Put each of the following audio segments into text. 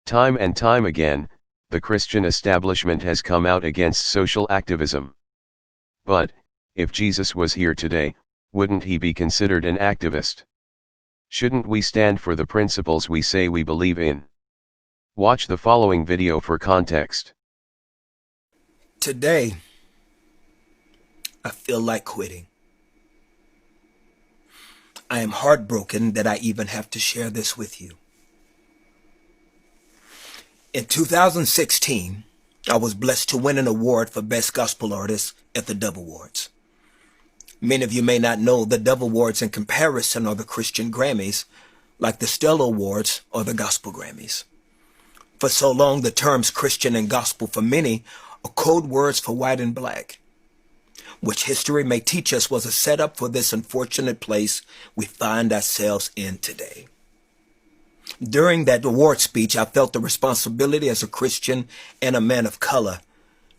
Time and time again, the Christian establishment has come out against social activism. But, if Jesus was here today, wouldn't he be considered an activist? Shouldn't we stand for the principles we say we believe in? Watch the following video for context. Today, I feel like quitting. I am heartbroken that I even have to share this with you. In 2016, I was blessed to win an award for Best Gospel Artist at the Dove Awards. Many of you may not know the Dove Awards in comparison are the Christian Grammys, like the Stellar Awards or the Gospel Grammys. For so long, the terms Christian and gospel for many are code words for white and black, which history may teach us was a setup for this unfortunate place we find ourselves in today. During that award speech, I felt the responsibility as a Christian and a man of color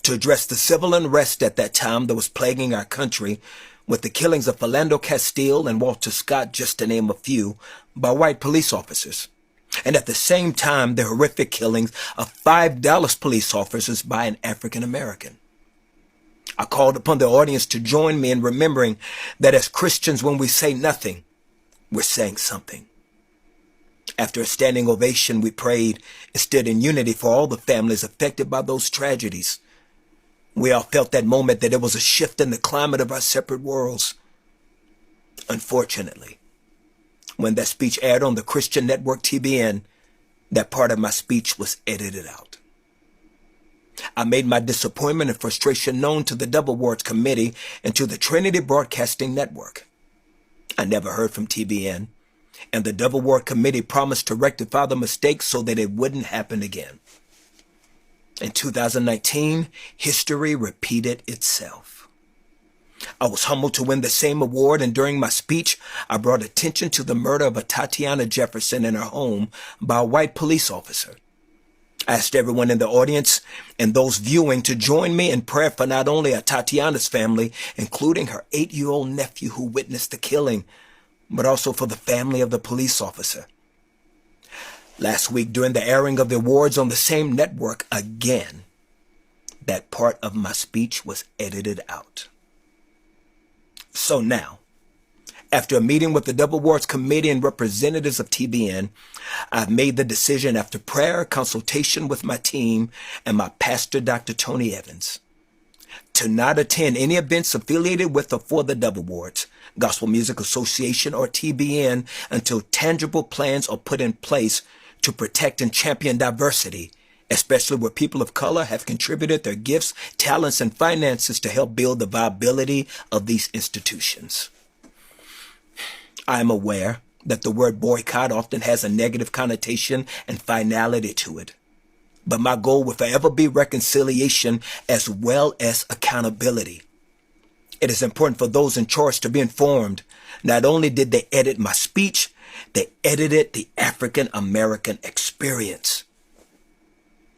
to address the civil unrest at that time that was plaguing our country, with the killings of Philando Castile and Walter Scott, just to name a few, by white police officers. And at the same time, the horrific killings of 5 Dallas police officers by an African American. I called upon the audience to join me in remembering that as Christians, when we say nothing, we're saying something. After a standing ovation, we prayed and stood in unity for all the families affected by those tragedies. We all felt that moment that there was a shift in the climate of our separate worlds. Unfortunately, when that speech aired on the Christian network TBN, that part of my speech was edited out. I made my disappointment and frustration known to the Dove Awards Committee and to the Trinity Broadcasting Network. I never heard from TBN, and the Dove Award Committee promised to rectify the mistake so that it wouldn't happen again. In 2019, history repeated itself. I was humbled to win the same award, and during my speech, I brought attention to the murder of a Tatiana Jefferson in her home by a white police officer. I asked everyone in the audience and those viewing to join me in prayer for not only a Tatiana's family, including her 8-year-old nephew who witnessed the killing, but also for the family of the police officer. Last week, during the airing of the awards on the same network again, that part of my speech was edited out. So now, after a meeting with the Dove Awards Committee and representatives of TBN, I've made the decision after prayer, consultation with my team, and my pastor, Dr. Tony Evans, to not attend any events affiliated with or for the Dove Awards, Gospel Music Association, or TBN until tangible plans are put in place to protect and champion diversity, especially where people of color have contributed their gifts, talents, and finances to help build the viability of these institutions. I am aware that the word boycott often has a negative connotation and finality to it, but my goal will forever be reconciliation as well as accountability. It is important for those in charge to be informed. Not only did they edit my speech, they edited the African American experience.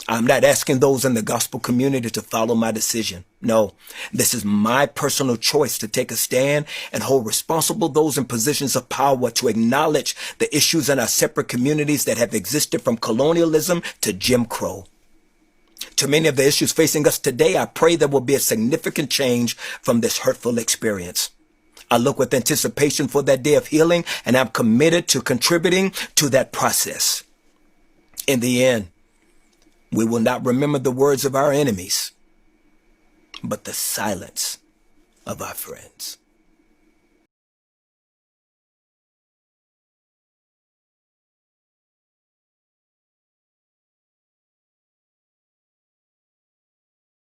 I'm not asking those in the gospel community to follow my decision. No, this is my personal choice to take a stand and hold responsible those in positions of power to acknowledge the issues in our separate communities that have existed from colonialism to Jim Crow. To many of the issues facing us today, I pray there will be a significant change from this hurtful experience. I look with anticipation for that day of healing, and I'm committed to contributing to that process. In the end, we will not remember the words of our enemies, but the silence of our friends.